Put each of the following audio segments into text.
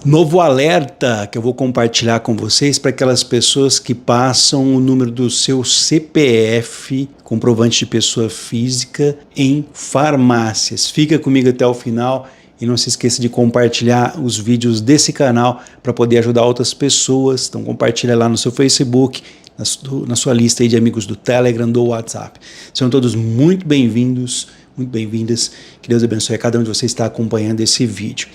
Novo alerta que eu vou compartilhar com vocês para aquelas pessoas que passam o número do seu CPF, comprovante de pessoa física, em farmácias. Fica comigo até o final e não se esqueça de compartilhar os vídeos desse canal para poder ajudar outras pessoas. Então compartilha lá no seu Facebook, na sua lista aí de amigos do Telegram, do WhatsApp. Sejam todos muito bem-vindos, muito bem-vindas. Que Deus abençoe a cada um de vocês que está acompanhando esse vídeo.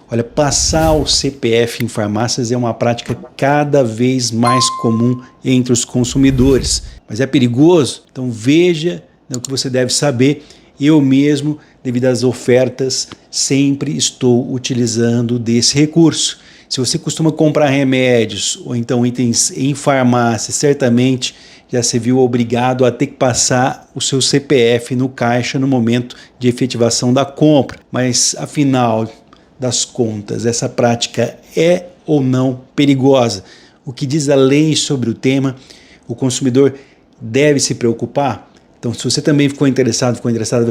Olha, passar o CPF em farmácias é uma prática cada vez mais comum entre os consumidores. Mas é perigoso? Então veja o que você deve saber. Eu mesmo, devido às ofertas, sempre estou utilizando desse recurso. Se você costuma comprar remédios ou então itens em farmácia, certamente já se viu obrigado a ter que passar o seu CPF no caixa no momento de efetivação da compra. Mas afinal das contas, essa prática é ou não perigosa? O que diz a lei sobre o tema? O consumidor deve se preocupar? Então, se você também ficou interessado,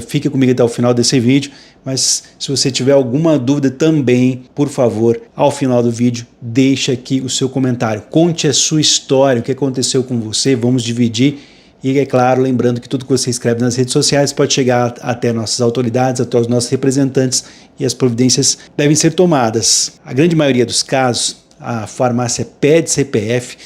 fique comigo até o final desse vídeo, mas se você tiver alguma dúvida também, por favor, ao final do vídeo, deixa aqui o seu comentário. Conte a sua história, o que aconteceu com você, vamos dividir. E é claro, lembrando que tudo que você escreve nas redes sociais pode chegar até nossas autoridades, até os nossos representantes, e as providências devem ser tomadas. A grande maioria dos casos, a farmácia pede CPF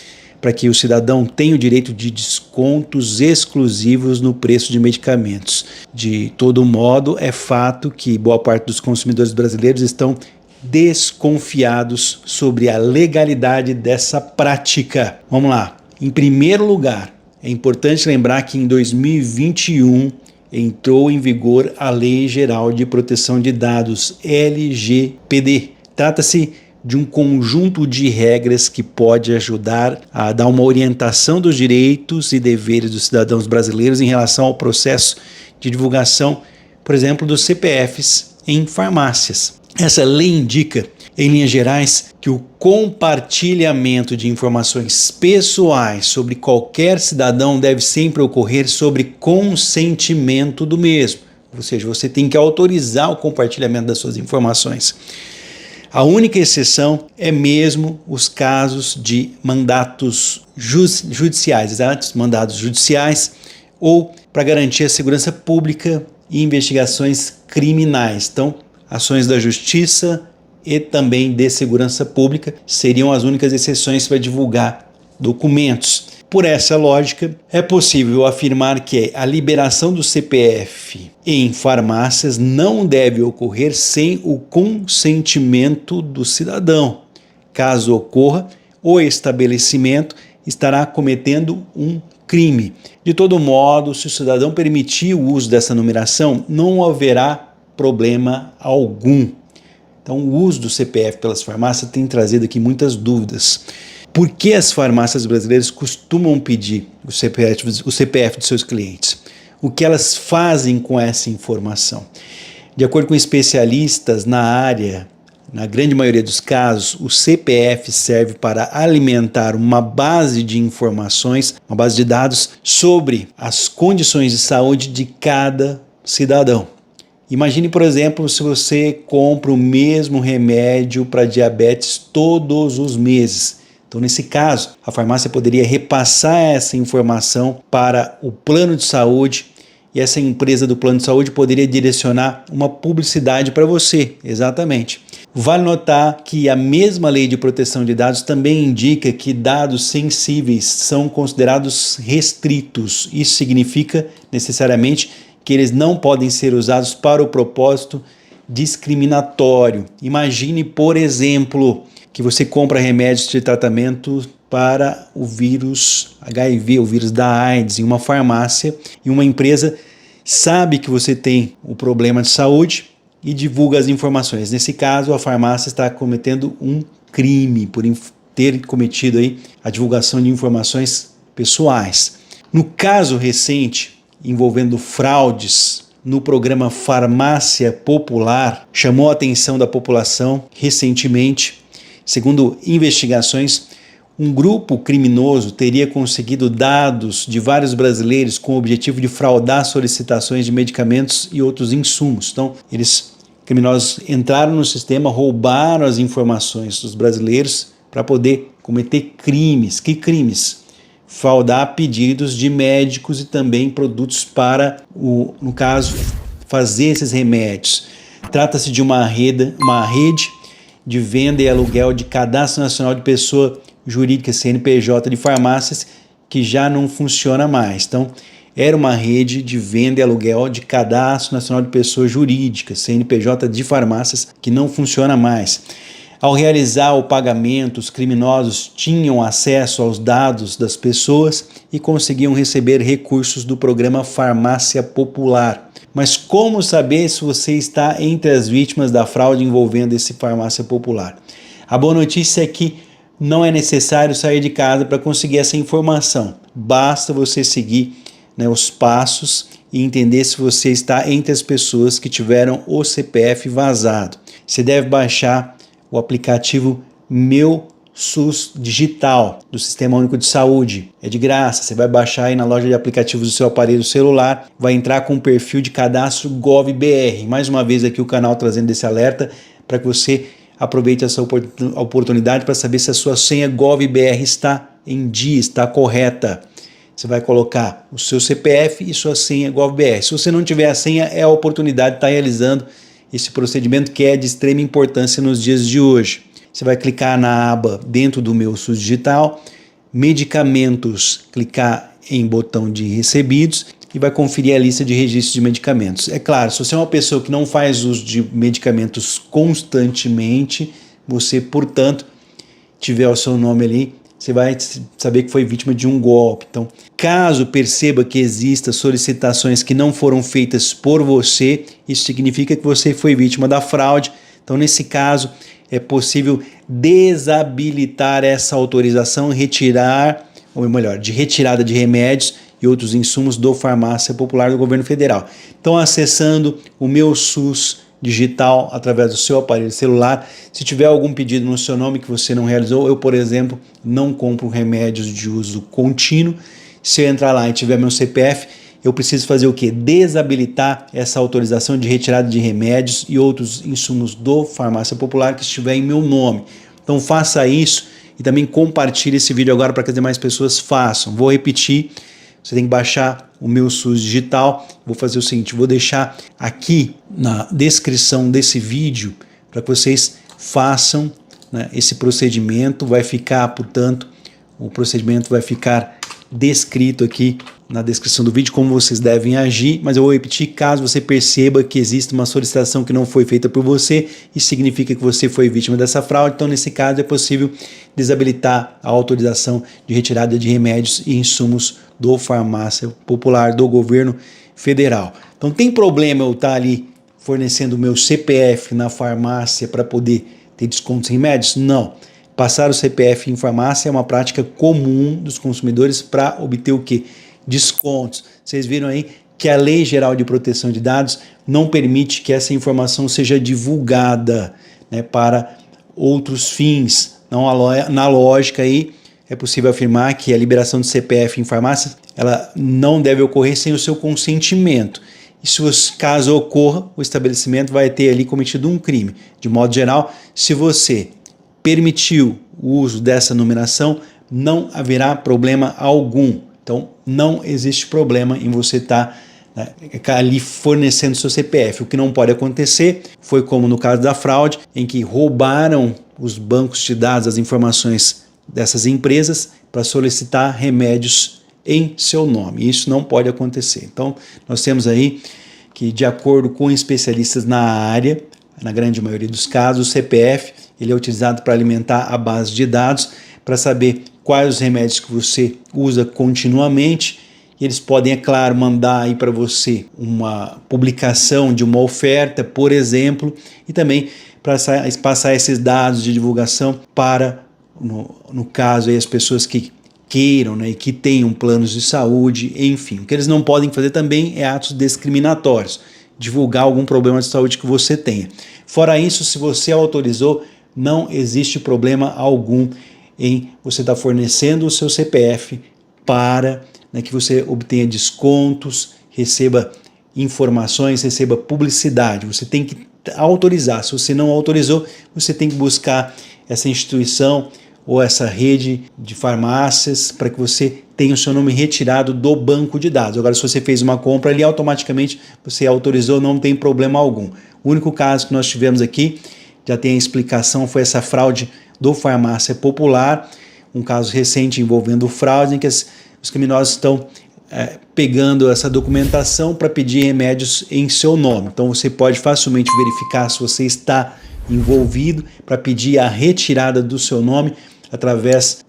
para que o cidadão tenha o direito de descontos exclusivos no preço de medicamentos. De todo modo, é fato que boa parte dos consumidores brasileiros estão desconfiados sobre a legalidade dessa prática. Vamos lá. Em primeiro lugar, é importante lembrar que em 2021 entrou em vigor a Lei Geral de Proteção de Dados, LGPD. Trata-se de um conjunto de regras que pode ajudar a dar uma orientação dos direitos e deveres dos cidadãos brasileiros em relação ao processo de divulgação, por exemplo, dos CPFs em farmácias. Essa lei indica, em linhas gerais, que o compartilhamento de informações pessoais sobre qualquer cidadão deve sempre ocorrer sobre consentimento do mesmo. Ou seja, você tem que autorizar o compartilhamento das suas informações. A única exceção é mesmo os casos de mandatos judiciais, mandados judiciais, ou para garantir a segurança pública e investigações criminais. Então, ações da justiça e também de segurança pública seriam as únicas exceções para divulgar documentos. Por essa lógica, é possível afirmar que a liberação do CPF em farmácias não deve ocorrer sem o consentimento do cidadão. Caso ocorra, o estabelecimento estará cometendo um crime. De todo modo, se o cidadão permitir o uso dessa numeração, não haverá problema algum. Então, o uso do CPF pelas farmácias tem trazido aqui muitas dúvidas. Por que as farmácias brasileiras costumam pedir o CPF de seus clientes? O que elas fazem com essa informação? De acordo com especialistas na área, na grande maioria dos casos, o CPF serve para alimentar uma base de informações, uma base de dados sobre as condições de saúde de cada cidadão. Imagine, por exemplo, se você compra o mesmo remédio para diabetes todos os meses. Então, nesse caso, a farmácia poderia repassar essa informação para o plano de saúde e essa empresa do plano de saúde poderia direcionar uma publicidade para você, exatamente. Vale notar que a mesma lei de proteção de dados também indica que dados sensíveis são considerados restritos. Isso significa, necessariamente, que eles não podem ser usados para o propósito discriminatório. Imagine, por exemplo, que você compra remédios de tratamento para o vírus HIV, o vírus da AIDS, em uma farmácia, e uma empresa sabe que você tem o problema de saúde e divulga as informações. Nesse caso, a farmácia está cometendo um crime por ter cometido aí a divulgação de informações pessoais. No caso recente, envolvendo fraudes no programa Farmácia Popular, chamou a atenção da população recentemente. Segundo investigações, Um grupo criminoso teria conseguido dados de vários brasileiros com o objetivo de fraudar solicitações de medicamentos e outros insumos. Então, criminosos entraram no sistema, roubaram as informações dos brasileiros para poder cometer crimes. Que crimes? Fraudar pedidos de médicos e também produtos para, no caso, fazer esses remédios. Trata-se de uma rede de venda e aluguel de Cadastro Nacional de Pessoa Jurídica, CNPJ, de farmácias, que já não funciona mais. Então, era uma rede de venda e aluguel de Cadastro Nacional de Pessoa Jurídica, CNPJ, de farmácias, que não funciona mais. Ao realizar o pagamento, os criminosos tinham acesso aos dados das pessoas e conseguiam receber recursos do programa Farmácia Popular. Mas como saber se você está entre as vítimas da fraude envolvendo esse Farmácia Popular? A boa notícia é que não é necessário sair de casa para conseguir essa informação. Basta você seguir, os passos e entender se você está entre as pessoas que tiveram o CPF vazado. Você deve baixar o aplicativo Meu SUS Digital do Sistema Único de Saúde. É de graça, você vai baixar aí na loja de aplicativos do seu aparelho celular, vai entrar com o perfil de cadastro GovBR. Mais uma vez aqui o canal trazendo esse alerta para que você aproveite essa oportunidade para saber se a sua senha GovBR está em dia, está correta. Você vai colocar o seu CPF e sua senha GovBR. Se você não tiver a senha, é a oportunidade de estar realizando esse procedimento que é de extrema importância nos dias de hoje. Você vai clicar na aba dentro do Meu SUS Digital, Medicamentos, clicar em botão de recebidos e vai conferir a lista de registros de medicamentos. É claro, se você é uma pessoa que não faz uso de medicamentos constantemente, você, portanto, tiver o seu nome ali, você vai saber que foi vítima de um golpe. Então, caso perceba que existam solicitações que não foram feitas por você, isso significa que você foi vítima da fraude. Então, nesse caso, é possível desabilitar essa autorização e de retirada de remédios e outros insumos do Farmácia Popular do Governo Federal. Então, acessando o Meu SUS Digital através do seu aparelho celular, se tiver algum pedido no seu nome que você não realizou, eu, por exemplo, não compro remédios de uso contínuo. Se eu entrar lá e tiver meu CPF, eu preciso fazer o quê? Desabilitar essa autorização de retirada de remédios e outros insumos do Farmácia Popular que estiver em meu nome. Então faça isso e também compartilhe esse vídeo agora para que as demais pessoas façam. Vou repetir, você tem que baixar o Meu SUS Digital. Vou fazer o seguinte, vou deixar aqui na descrição desse vídeo para que vocês façam, esse procedimento. Vai ficar, portanto, o procedimento vai ficar descrito aqui na descrição do vídeo como vocês devem agir, mas eu vou repetir caso você perceba que existe uma solicitação que não foi feita por você, isso significa que você foi vítima dessa fraude. Então, nesse caso, é possível desabilitar a autorização de retirada de remédios e insumos do Farmácia Popular do Governo Federal. Então, tem problema eu estar ali fornecendo o meu CPF na farmácia para poder ter descontos em remédios? Não. Passar o CPF em farmácia é uma prática comum dos consumidores para obter o quê? Descontos. Vocês viram aí que a Lei Geral de Proteção de Dados não permite que essa informação seja divulgada, para outros fins. Não, na lógica aí, é possível afirmar que a liberação de CPF em farmácia ela não deve ocorrer sem o seu consentimento. E se caso ocorra, o estabelecimento vai ter ali cometido um crime. De modo geral, se você permitiu o uso dessa numeração, não haverá problema algum. Então, não existe problema em você estar ali fornecendo seu CPF. O que não pode acontecer foi como no caso da fraude, em que roubaram os bancos de dados, as informações dessas empresas para solicitar remédios em seu nome. Isso não pode acontecer. Então, nós temos aí que, de acordo com especialistas na área, na grande maioria dos casos, o CPF ele é utilizado para alimentar a base de dados, para saber quais os remédios que você usa continuamente. E eles podem, é claro, mandar aí para você uma publicação de uma oferta, por exemplo, e também para passar esses dados de divulgação para, no caso, aí, as pessoas que queiram e que tenham planos de saúde, enfim. O que eles não podem fazer também é atos discriminatórios, divulgar algum problema de saúde que você tenha. Fora isso, se você autorizou, não existe problema algum em você estar fornecendo o seu CPF para, né, que você obtenha descontos, receba informações, receba publicidade. Você tem que autorizar. Se você não autorizou, você tem que buscar essa instituição ou essa rede de farmácias para que você tenha o seu nome retirado do banco de dados. Agora, se você fez uma compra ali, automaticamente você autorizou, não tem problema algum. O único caso que nós tivemos aqui, já tem a explicação, foi essa fraude do Farmácia Popular, um caso recente envolvendo fraude, em que os criminosos estão pegando essa documentação para pedir remédios em seu nome. Então você pode facilmente verificar se você está envolvido para pedir a retirada do seu nome através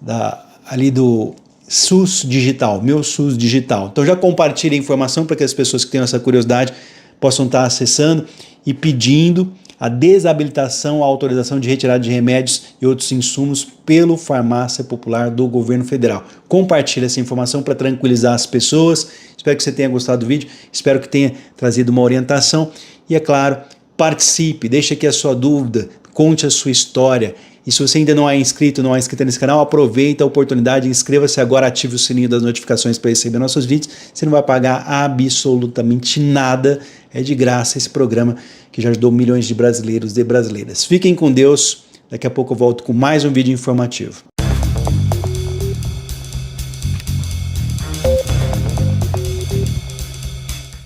ali do SUS Digital, Meu SUS Digital. Então já compartilhe a informação para que as pessoas que tenham essa curiosidade possam estar acessando e pedindo a desabilitação, a autorização de retirada de remédios e outros insumos pelo Farmácia Popular do Governo Federal. Compartilhe essa informação para tranquilizar as pessoas. Espero que você tenha gostado do vídeo, espero que tenha trazido uma orientação e, é claro, participe, deixe aqui a sua dúvida, conte a sua história. E se você ainda não é inscrito, não é inscrita nesse canal, aproveita a oportunidade, inscreva-se agora, ative o sininho das notificações para receber nossos vídeos. Você não vai pagar absolutamente nada, é de graça esse programa que já ajudou milhões de brasileiros e brasileiras. Fiquem com Deus, daqui a pouco eu volto com mais um vídeo informativo.